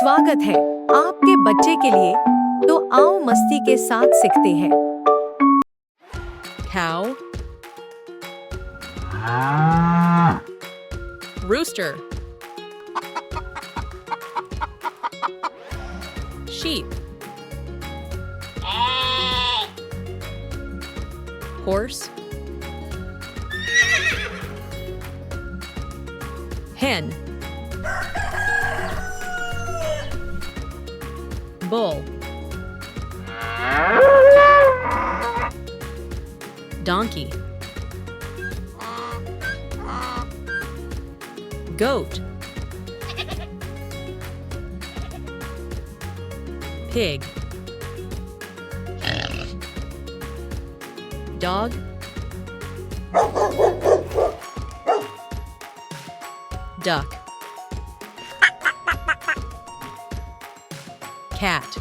स्वागत है आपके बच्चे के लिए। तो आओ मस्ती के साथ सीखते हैं। Cow. Rooster. Sheep. Horse. Hen. Bull. Donkey. Goat. Pig. Dog. Duck. Cat.